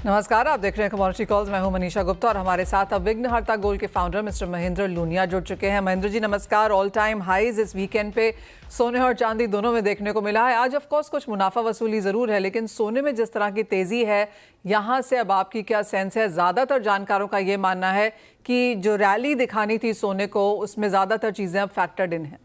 नमस्कार, आप देख रहे हैं कमोडिटी कॉल्स। मैं हूं मनीषा गुप्ता और हमारे साथ अब विघ्नहर्ता गोल्ड के फाउंडर मिस्टर महेंद्र लूनिया जुड़ चुके हैं। महेंद्र जी नमस्कार। ऑल टाइम हाईज इस वीकेंड पे सोने और चांदी दोनों में देखने को मिला है। आज ऑफ कोर्स कुछ मुनाफा वसूली जरूर है, लेकिन सोने में जिस तरह की तेजी है, यहां से अब आपकी क्या सेंस है? ज्यादातर जानकारों का ये मानना है कि जो रैली दिखानी थी सोने को, उसमें ज्यादातर चीजें अब फैक्टर्ड इन है।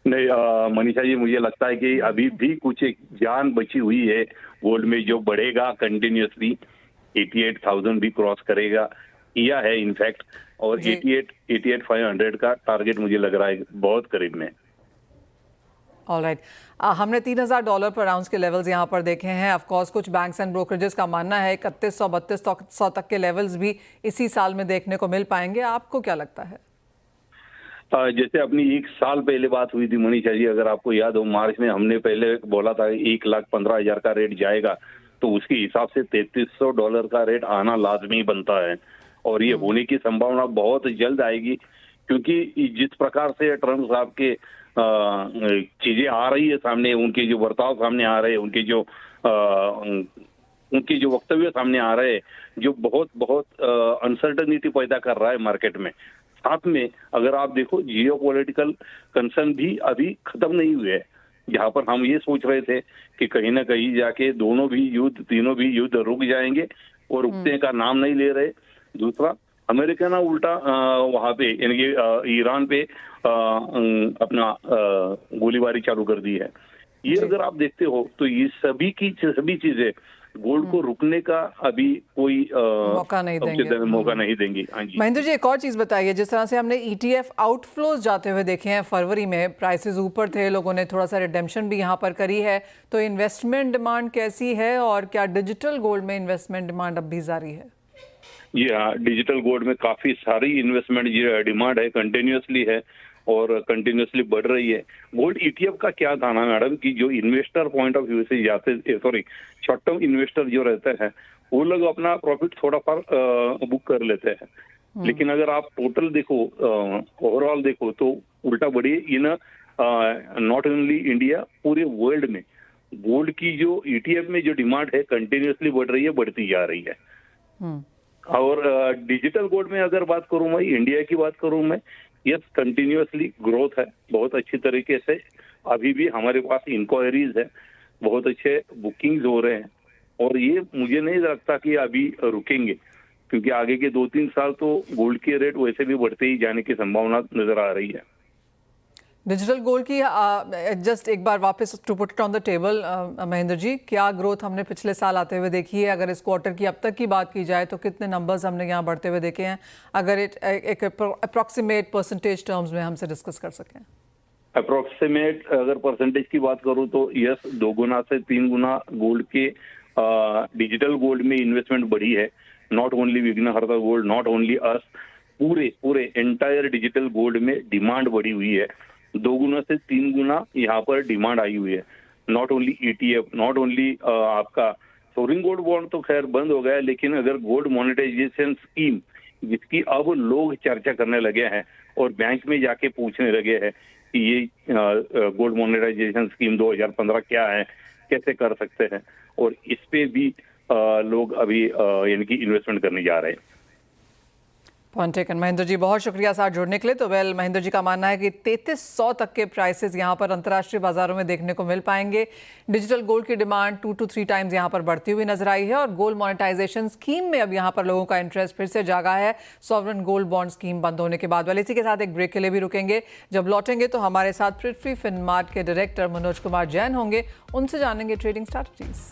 नहीं मनीषा जी, मुझे लगता है कि अभी भी कुछ एक जान बची हुई है गोल्ड में, जो बढ़ेगा कंटिन्यूसली। 88,000 भी क्रॉस करेगा, किया है इनफैक्ट, और 88,500 का टारगेट मुझे लग रहा है बहुत करीब में। ऑलराइट, हमने $3,000 पर आउंस के लेवल्स यहाँ पर देखे हैं। ऑफ कोर्स कुछ बैंक्स एंड ब्रोकरेजेस का मानना है 3100-3200 तक के लेवल्स भी इसी साल में देखने को मिल पाएंगे। आपको क्या लगता है? जैसे अपनी एक साल पहले बात हुई थी मनीषा जी, अगर आपको याद हो, मार्च में हमने पहले बोला था 1,15,000 का रेट जाएगा, तो उसके हिसाब से $3,300 का रेट आना लाजमी बनता है, और ये होने की संभावना बहुत जल्द आएगी, क्योंकि जिस प्रकार से ट्रम्प साहब के चीजें आ रही है सामने, उनके जो बर्ताव सामने आ रहे हैं, उनके जो वक्तव्य सामने आ रहे हैं, जो बहुत बहुत अनसर्टनिटी पैदा कर रहा है मार्केट में। साथ में अगर आप देखो, जियो पॉलिटिकल कंसर्न भी अभी खत्म नहीं हुए हैं, जहां पर हम ये सोच रहे थे कि कहीं ना कहीं जाके तीनों भी युद्ध रुक जाएंगे, और रुकने का नाम नहीं ले रहे। दूसरा, अमेरिका ने उल्टा वहां पे यानी कि ईरान पे अपना गोलीबारी चालू कर दी है। ये अगर आप देखते हो तो ये सभी चीजें गोल्ड को रुकने का अभी कोई मौका नहीं देंगे। हाँ जी महेंद्र जी, एक और चीज बताइए। जिस तरह से हमने ETF आउटफ्लोज जाते हुए देखे हैं, फरवरी में प्राइसेस ऊपर थे, लोगों ने थोड़ा सा रिडेम्पशन भी यहाँ पर करी है, तो इन्वेस्टमेंट डिमांड कैसी है और क्या डिजिटल गोल्ड में इन्वेस्टमेंट डिमांड अब भी जारी है? जी हाँ, डिजिटल गोल्ड में काफी सारी इन्वेस्टमेंट डिमांड है, कंटिन्यूसली है और कंटिन्यूसली बढ़ रही है। गोल्ड ETF का क्या था ना मैडम, कि जो इन्वेस्टर पॉइंट ऑफ व्यू से जाते, शॉर्ट टर्म इन्वेस्टर जो रहते हैं, वो लोग अपना प्रॉफिट थोड़ा फार बुक कर लेते हैं, लेकिन अगर आप टोटल देखो, ओवरऑल देखो, तो उल्टा बढ़ी इन नॉट ओनली इंडिया, पूरे वर्ल्ड में गोल्ड की जो ETF में जो डिमांड है कंटिन्यूसली बढ़ रही है, बढ़ती जा रही है। और डिजिटल गोल्ड में अगर बात करूं मैं, इंडिया की बात करूं मैं, यस, कंटिन्यूसली ग्रोथ है बहुत अच्छी तरीके से। अभी भी हमारे पास इंक्वायरीज है, बहुत अच्छे बुकिंग्स हो रहे हैं, और ये मुझे नहीं लगता कि अभी रुकेंगे, क्योंकि आगे के 2-3 साल तो गोल्ड के रेट वैसे भी बढ़ते ही जाने की संभावना नजर आ रही है। डिजिटल गोल्ड की जस्ट एक बार वापस to put it on the table, Mahendra ji, क्या ग्रोथ हमने पिछले साल आते हुए देखी है? अगर इस क्वार्टर की अब तक की बात की जाए तो कितने नंबर्स हमने यहाँ बढ़ते हुए देखे हैं? अगर एक अप्रॉक्सीमेट परसेंटेज टर्म्स में हमसे डिस्कस कर सकें। अप्रोक्सीमेट अगर परसेंटेज की बात करूं तो यस, 2 गुना से 3 गुना गोल्ड के डिजिटल गोल्ड में इन्वेस्टमेंट बढ़ी है। नॉट ओनली विघ्नहर्ता गोल्ड, नॉट ओनली अस, पूरे एंटायर डिजिटल गोल्ड में डिमांड बढ़ी हुई है। 2 गुना से 3 गुना यहाँ पर डिमांड आई हुई है। Not only ETF, not only आपका सोवरिन गोल्ड बॉन्ड तो खैर बंद हो गया, लेकिन अगर गोल्ड मोनेटाइजेशन स्कीम, जिसकी अब लोग चर्चा करने लगे हैं और बैंक में जाके पूछने लगे हैं कि ये गोल्ड मोनेटाइजेशन स्कीम 2015 क्या है, कैसे कर सकते हैं, और इस पे भी लोग अभी यानी कि इन्वेस्टमेंट करने जा रहे हैं। Point taken. महेंद्र जी, बहुत शुक्रिया साथ जुड़ने के लिए। तो महेंद्र जी का मानना है कि 3300 तक के प्राइसेस यहाँ पर अंतर्राष्ट्रीय बाजारों में देखने को मिल पाएंगे। डिजिटल गोल्ड की डिमांड 2 to 3 टाइम्स यहाँ पर बढ़ती हुई नजर आई है, और गोल्ड मोनेटाइजेशन स्कीम में अब यहाँ पर लोगों का इंटरेस्ट फिर से जागा है, सॉवरेन गोल्ड बॉन्ड स्कीम बंद होने के बाद। वाले इसी के साथ एक ब्रेक के लिए भी रुकेंगे। जब लौटेंगे तो हमारे साथ पृथ्वी फिनमार्ट के डायरेक्टर मनोज कुमार जैन होंगे, उनसे जानेंगे ट्रेडिंग स्ट्रैटेजीज।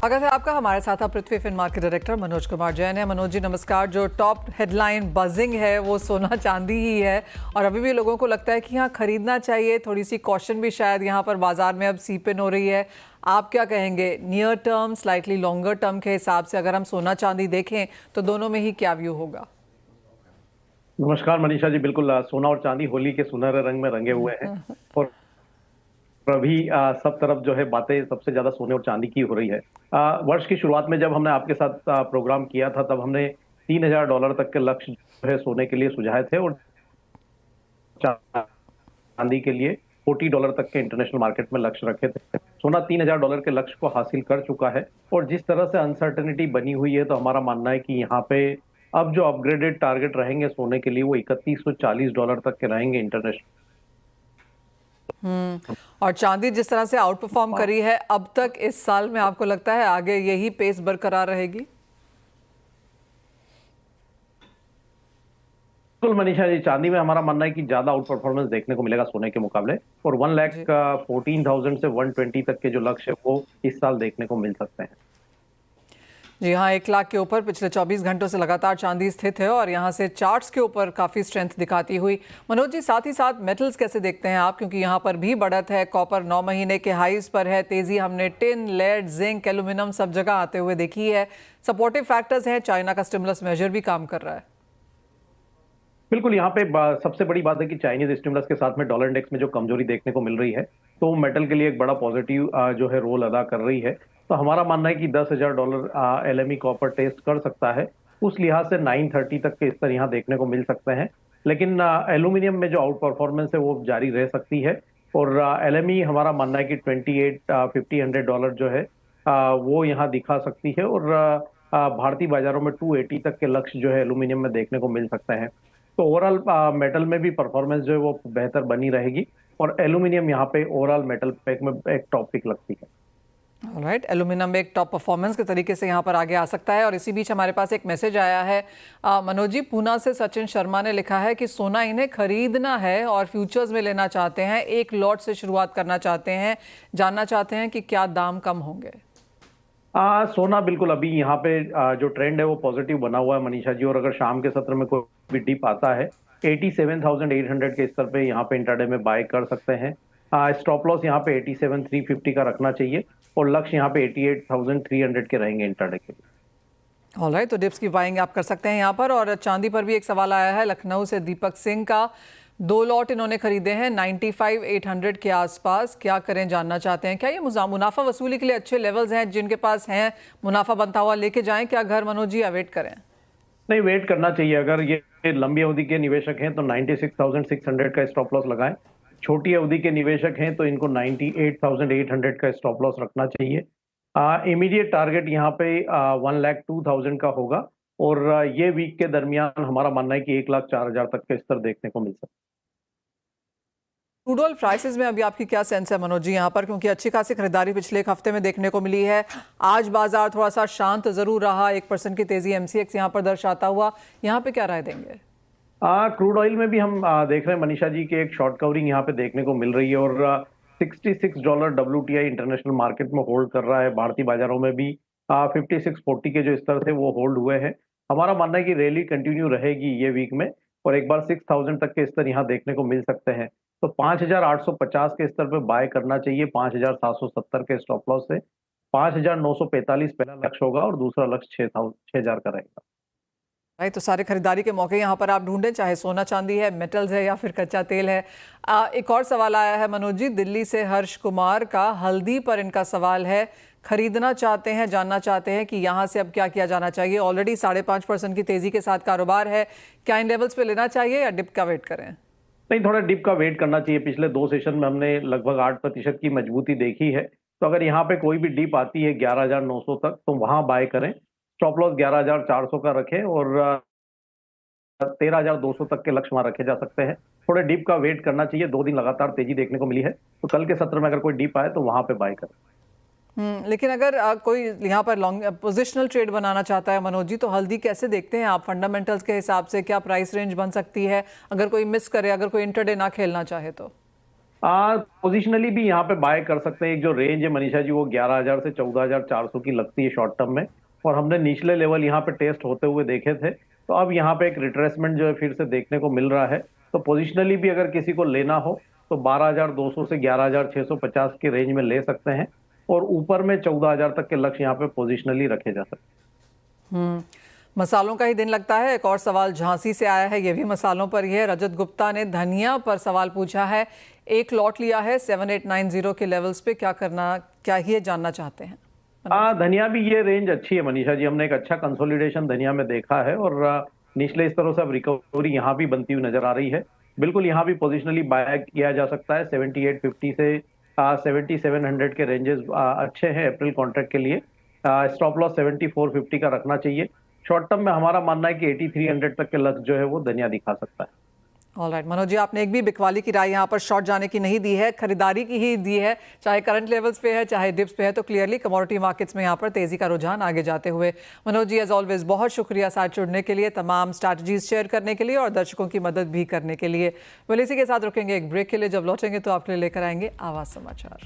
अगर आपका हमारे साथ पृथ्वी फिनमार्ट के डायरेक्टर मनोज कुमार जैन है। मनोज जी नमस्कार। जो टॉप हेडलाइन बजिंग है वो सोना चांदी ही है, और अभी भी लोगों को लगता है कि यहाँ खरीदना चाहिए। थोड़ी सी कॉशन भी शायद यहाँ पर बाजार में अब सीप इन हो रही है। आप क्या कहेंगे near term, slightly longer term के हिसाब से, अगर हम सोना चांदी देखें तो दोनों में ही क्या व्यू होगा? नमस्कार मनीषा जी, बिल्कुल सोना और चांदी होली के सुनहरे रंग में रंगे हुए हैं, और अभी सब तरफ जो है बातें सबसे ज्यादा सोने और चांदी की हो रही है। वर्ष की शुरुआत में जब हमने आपके साथ प्रोग्राम किया था, तब हमने $3,000 तक के लक्ष्य जो है सोने के लिए सुझाए थे, और चांदी के लिए $40 तक के इंटरनेशनल मार्केट में लक्ष्य रखे थे। सोना $3000 के लक्ष्य को हासिल कर चुका है। और जिस तरह से अनसर्टेनिटी बनी हुई है, तो हमारा मानना है कि यहाँ पे अब जो अपग्रेडेड टारगेट रहेंगे सोने के लिए वो $3140 तक के रहेंगे इंटरनेशनल। और चांदी जिस तरह से आउट परफॉर्म करी है अब तक इस साल में, आपको लगता है आगे यही पेस बरकरार रहेगी? बिल्कुल मनीषा जी, चांदी में हमारा मानना है कि ज्यादा आउट परफॉर्मेंस देखने को मिलेगा सोने के मुकाबले, और 1,14,000 से 120 तक के जो लक्ष्य है वो इस साल देखने को मिल सकते हैं। जी हाँ, 1 लाख के ऊपर पिछले 24 घंटों से लगातार चांदी स्थित है और यहाँ से चार्ट्स के ऊपर काफ़ी स्ट्रेंथ दिखाती हुई। मनोज जी, साथ ही साथ मेटल्स कैसे देखते हैं आप, क्योंकि यहाँ पर भी बढ़त है, कॉपर 9 महीने के हाईज पर है, तेजी हमने टिन, लेड, जिंक, एल्यूमिनियम सब जगह आते हुए देखी है। सपोर्टिव फैक्टर्स हैं, चाइना का स्टिमुलस मेजर भी काम कर रहा है। बिल्कुल, यहाँ पे सबसे बड़ी बात है कि चाइनीज स्टिमुलस के साथ में डॉलर इंडेक्स में जो कमजोरी देखने को मिल रही है, तो मेटल के लिए एक बड़ा पॉजिटिव जो है रोल अदा कर रही है। तो हमारा मानना है कि $10,000 एलएमई कॉपर टेस्ट कर सकता है। उस लिहाज से 930 तक के स्तर यहाँ देखने को मिल सकते हैं। लेकिन एल्यूमिनियम में जो आउट परफॉर्मेंस है वो जारी रह सकती है, और एलएमई हमारा मानना है कि $2850 जो है वो यहाँ दिखा सकती है, और भारतीय बाजारों में 280 तक के लक्ष्य जो है एल्यूमिनियम में देखने को मिल सकते हैं। तो ओवरऑल मेटल में भी परफॉर्मेंस जो है वो बेहतर बनी रहेगी, और एल्यूमिनियम यहाँ पे ओवरऑल मेटल पैक में एक टॉप पिक लगती है। ऑलराइट, एल्यूमिनियम में एक टॉप परफॉर्मेंस के तरीके से यहाँ पर आगे आ सकता है। और इसी बीच हमारे पास एक मैसेज आया है मनोज जी, पूना से सचिन शर्मा ने लिखा है कि सोना इन्हें खरीदना है और फ्यूचर्स में लेना चाहते हैं, एक लॉट से शुरुआत करना चाहते हैं, जानना चाहते हैं कि क्या दाम कम होंगे। सोना बिल्कुल अभी यहाँ पे जो ट्रेंड है वो पॉजिटिव बना हुआ है मनीषा जी, और अगर शाम के सत्र में कोई भी डिप आता है 87,800 के स्तर पे यहाँ पे इंट्राडे में बाय कर सकते हैं। स्टॉप लॉस यहाँ पे 87,350 का रखना चाहिए, और लक्ष्य यहाँ पे 88,300 के रहेंगे इंट्राडे के लिए। ऑलराइट, तो डिप्स की बाइंग आप कर सकते हैं यहाँ पर। और चांदी पर भी एक सवाल आया है लखनऊ से दीपक सिंह का, 2 लॉट इन्होंने खरीदे हैं 95,800 के आसपास, क्या करें जानना चाहते हैं। क्या ये मुनाफा वसूली के लिए अच्छे लेवल्स हैं, जिनके पास हैं मुनाफा बनता हुआ लेके जाएं क्या घर मनोज जी, या वेट करें? नहीं, वेट करना चाहिए। अगर ये लंबी अवधि के निवेशक हैं तो 96,600 का स्टॉप लॉस लगाएं। छोटी अवधि के निवेशक हैं तो इनको 98,800 का स्टॉप लॉस रखना चाहिए। इमीडिएट टारगेट यहाँ पे 1,02,000 का होगा, और ये वीक के दरमियान हमारा मानना है कि 1,04,000 तक के स्तर देखने को मिल सकता है। क्रूड ऑयल प्राइसेस में अभी आपकी क्या सेंस है मनोज जी यहाँ पर, क्योंकि अच्छी खासी खरीदारी पिछले एक हफ्ते में देखने को मिली है। आज बाजार थोड़ा सा शांत जरूर रहा, 1% की तेजी एमसीएक्स यहाँ पर दर्शाता हुआ, यहाँ पे क्या राय देंगे? क्रूड ऑयल में भी हम देख रहे हैं मनीषा जी कि एक शॉर्ट कवरिंग यहाँ पे देखने को मिल रही है, और $66 WTI इंटरनेशनल मार्केट में होल्ड कर रहा है। भारतीय बाजारों में भी 5640 के जो स्तर थे वो होल्ड हुए हैं। हमारा मानना है कि रैली कंटिन्यू रहेगी ये वीक में, और एक बार 6,000 तक के स्तर यहाँ देखने को मिल सकते हैं। तो 5,850 के स्तर पे बाय करना चाहिए, 5,770 के स्टॉप लॉस से। 5,945 पहला लक्ष्य होगा, और दूसरा लक्ष्य 6,000 का रहेगा। राइट, तो सारे खरीदारी के मौके यहाँ पर आप ढूंढें, चाहे सोना चांदी है, मेटल्स है, या फिर कच्चा तेल है। एक और सवाल आया है मनोज जी, दिल्ली से हर्ष कुमार का, हल्दी पर इनका सवाल है, खरीदना चाहते हैं, जानना चाहते हैं कि यहाँ से अब क्या किया जाना चाहिए। ऑलरेडी 5.5% की तेजी के साथ कारोबार है, क्या इन लेवल्स पे लेना चाहिए या डिप का वेट करें? नहीं, थोड़ा डिप का वेट करना चाहिए। पिछले 2 सेशन में हमने लगभग 8% की मजबूती देखी है, तो अगर यहाँ पे कोई भी डिप आती है 11,900 तक, तो वहां बाय करें। स्टॉप लॉस 11,400 का रखें, और 13,200 तक के लक्ष्य वहां रखे जा सकते हैं। थोड़े डिप का वेट करना चाहिए, 2 दिन लगातार तेजी देखने को मिली है, तो कल के सत्र में अगर कोई डिप आए तो वहां पे बाय करें। लेकिन अगर कोई यहाँ पर लॉन्ग पोजिशनल ट्रेड बनाना चाहता है मनोज जी, तो हल्दी कैसे देखते हैं आप फंडामेंटल्स के हिसाब से, क्या प्राइस रेंज बन सकती है अगर कोई मिस करे, अगर कोई इंटरडे ना खेलना चाहे तो? पोजिशनली भी यहाँ पे बाय कर सकते हैं। एक जो रेंज है मनीषा जी वो 11,000 से 14,400 की लगती है शॉर्ट टर्म में, और हमने निचले लेवल यहाँ पे टेस्ट होते हुए देखे थे। तो अब यहाँ पे एक रिट्रेसमेंट जो है फिर से देखने को मिल रहा है। तो पोजिशनली भी अगर किसी को लेना हो तो 12,200 से 11,650 की रेंज में ले सकते हैं, और ऊपर में 14,000 तक के लक्ष्य यहाँ पे पोजिशनली रखे जा सकते हैं। मसालों का ही दिन लगता है। एक और सवाल झांसी से आया है, ये भी मसालों पर ही है। रजत गुप्ता ने धनिया पर सवाल पूछा है, एक लॉट लिया है 7890 के लेवल्स पे, क्या करना, क्या ये जानना चाहते हैं? धनिया भी ये रेंज अच्छी है मनीषा जी, हमने एक अच्छा कंसोलिडेशन धनिया में देखा है, और निचले स्तरों से अब रिकवरी यहाँ भी बनती हुई नजर आ रही है। बिल्कुल यहाँ भी पोजिशनली बाय किया जा सकता है। 7850 से 7700 के रेंजेस अच्छे हैं अप्रैल कॉन्ट्रैक्ट के लिए। स्टॉप लॉस 7450 का रखना चाहिए। शॉर्ट टर्म में हमारा मानना है कि 8300 तक के लक्ष्य जो है वो धनिया दिखा सकता है। ऑलराइट मनोज जी, आपने एक भी बिकवाली की राय यहाँ पर शॉर्ट जाने की नहीं दी है, खरीदारी की ही दी है, चाहे करंट लेवल्स पे है चाहे डिप्स पे है। तो क्लियरली कमोडिटी मार्केट्स में यहाँ पर तेजी का रुझान आगे जाते हुए। मनोज जी एज ऑलवेज बहुत शुक्रिया साथ जुड़ने के लिए, तमाम स्ट्रैटेजीज शेयर करने के लिए और दर्शकों की मदद भी करने के लिए। वेल इसी के साथ रुकेंगे एक ब्रेक के लिए, जब लौटेंगे तो आपके लिए लेकर आएंगे आवाज समाचार।